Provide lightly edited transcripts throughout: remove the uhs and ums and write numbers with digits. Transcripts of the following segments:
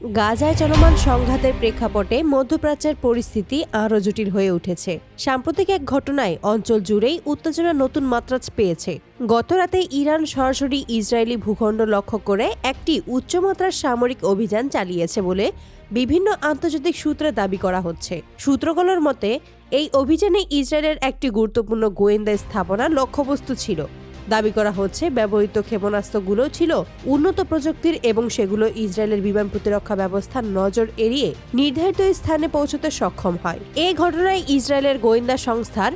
গাজায় চলমান সংঘাতের প্রেক্ষাপটে মধ্যপ্রাচ্যের পরিস্থিতি আরও জটিল হয়ে উঠেছে। সাম্প্রতিক এক ঘটনায় অঞ্চল জুড়েই উত্তেজনা নতুন মাত্রা পেয়েছে। গতরাতে ইরান সরাসরি ইসরায়েলি ভূখণ্ড লক্ষ্য করে একটি উচ্চমাত্রার সামরিক অভিযান চালিয়েছে বলে বিভিন্ন আন্তর্জাতিক সূত্রে দাবি করা হচ্ছে। সূত্রগুলোর মতে এই অভিযানে ইসরায়েলের একটি গুরুত্বপূর্ণ গোয়েন্দা স্থাপনা লক্ষ্যবস্তু ছিল। দাবি করা হচ্ছে ব্যবহৃত ক্ষেপণাস্ত্রগুলো ছিল উন্নত প্রযুক্তির এবং সেগুলো ইসরায়েলের বিমান প্রতিরক্ষা ব্যবস্থার নজর এড়িয়ে নির্ধারিত স্থানে পৌঁছতে সক্ষম হয়। এই ঘটনায় ইসরায়েলের গোয়েন্দা সংস্থার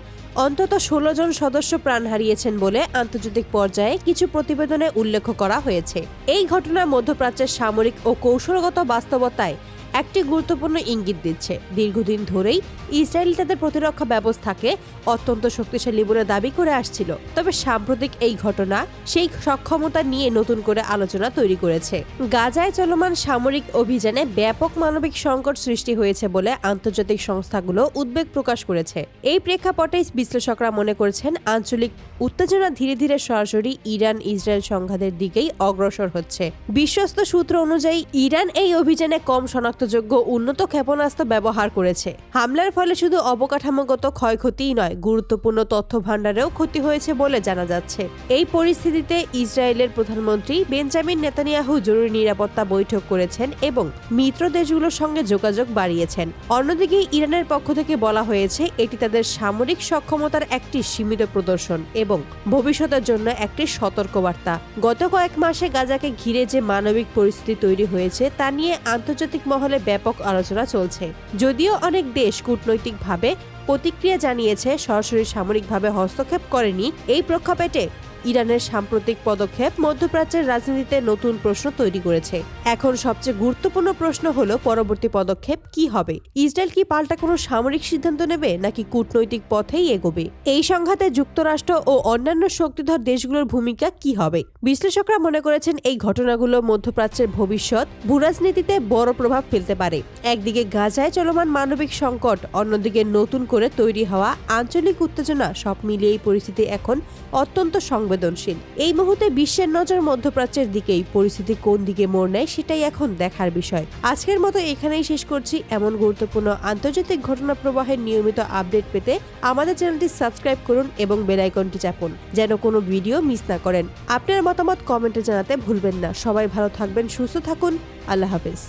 অন্তত 16 জন সদস্য প্রাণ হারিয়েছেন বলে আন্তর্জাতিক পর্যায়ে কিছু প্রতিবেদনে উল্লেখ করা হয়েছে। এই ঘটনা মধ্যপ্রাচ্যের সামরিক ও কৌশলগত বাস্তবতায় একটি গুরুত্বপূর্ণ ইঙ্গিত দিচ্ছে। দীর্ঘদিন ধরেই ইসরায়েল তাদের প্রতিরক্ষা ব্যবস্থাকে অত্যন্ত শক্তিশালী বলে দাবি করে আসছিল, তবে সাম্প্রতিক এই ঘটনা সেই সক্ষমতা নিয়ে নতুন করে আলোচনা তৈরি করেছে। গাজায় চলমান সামরিক অভিযানে ব্যাপক মানবিক সংকট সৃষ্টি হয়েছে বলে আন্তর্জাতিক সংস্থাগুলো উদ্বেগ প্রকাশ করেছে। এই প্রেক্ষাপটে বিশ্লেষকরা মনে করছেন আঞ্চলিক উত্তেজনা ধীরে ধীরে সরাসরি ইরান ইসরায়েল সংঘাতের দিকেই অগ্রসর হচ্ছে। বিশ্বস্ত সূত্র অনুযায়ী ইরান এই অভিযানে কম শনাক্তযোগ্য উন্নত ক্ষেপণাস্ত্র ব্যবহার করেছে। হামলার ফলে শুধু অবকাঠামোগত ক্ষয়ক্ষতিই নয়, গুরুত্বপূর্ণ তথ্য ভাণ্ডারেও ক্ষতি হয়েছে বলে জানা যাচ্ছে। এই পরিস্থিতিতে ইসরায়েলের প্রধানমন্ত্রী বেঞ্জামিন নেতানিয়াহু জরুরি নিরাপত্তা বৈঠক করেছেন এবং মিত্র দেশগুলোর সঙ্গে যোগাযোগ বাড়িয়েছেন। অন্যদিকে ইরানের পক্ষ থেকে বলা হয়েছে এটি তাদের সামরিক সক্ষমতার একটি সীমিত প্রদর্শন এবং ভবিষ্যতের জন্য একটি সতর্কবার্তা। গত কয়েক মাসে গাজাকে ঘিরে যে মানবিক পরিস্থিতি তৈরি হয়েছে তা নিয়ে আন্তর্জাতিক মহলে ব্যাপক আলোচনা চলছে। যদিও অনেক দেশ কূটনৈতিকভাবে প্রতিক্রিয়া জানিয়েছে, সরাসরি সামরিকভাবে হস্তক্ষেপ করেনি। এই প্রেক্ষাপটে ইরানের সাম্প্রতিক পদক্ষেপ মধ্যপ্রাচ্যের রাজনীতিতে নতুন প্রশ্ন তৈরি করেছে। এখন সবচেয়ে গুরুত্বপূর্ণ প্রশ্ন হলো পরবর্তী পদক্ষেপ কি হবে। ইসরায়েল কি পাল্টা কোনো সামরিক সিদ্ধান্ত নেবে নাকি কূটনৈতিক পথেই এগোবে? এই সংঘাতে যুক্তরাষ্ট্র ও অন্যান্য শক্তিধর দেশগুলোর ভূমিকা কি হবে? বিশ্লেষকরা মনে করেছেন এই ঘটনাগুলো মধ্যপ্রাচ্যের ভবিষ্যৎ ভূরাজনীতিতে বড় প্রভাব ফেলতে পারে। একদিকে গাজায় চলমান মানবিক সংকট, অন্যদিকে নতুন করে তৈরি হওয়া আঞ্চলিক উত্তেজনা, সব মিলিয়ে এই পরিস্থিতি এখন অত্যন্ত সংবেদনশীল। এই মুহূর্তে বিশ্বের নজর মধ্যপ্রাচ্যের দিকেই। পরিস্থিতি কোন দিকে মোড় নেয় সেটাই এখন দেখার বিষয়। আজকের মতো এখানেই শেষ করছি। এমন গুরুত্বপূর্ণ আন্তর্জাতিক ঘটনা প্রবাহের নিয়মিত আপডেট পেতে আমাদের চ্যানেলটি সাবস্ক্রাইব করুন এবং বেল আইকনটি চাপুন যেন কোনো ভিডিও মিস না করেন। আপনার মতামত কমেন্টে জানাতে ভুলবেন না। সবাই ভালো থাকবেন, সুস্থ থাকুন। আল্লাহ হাফেজ।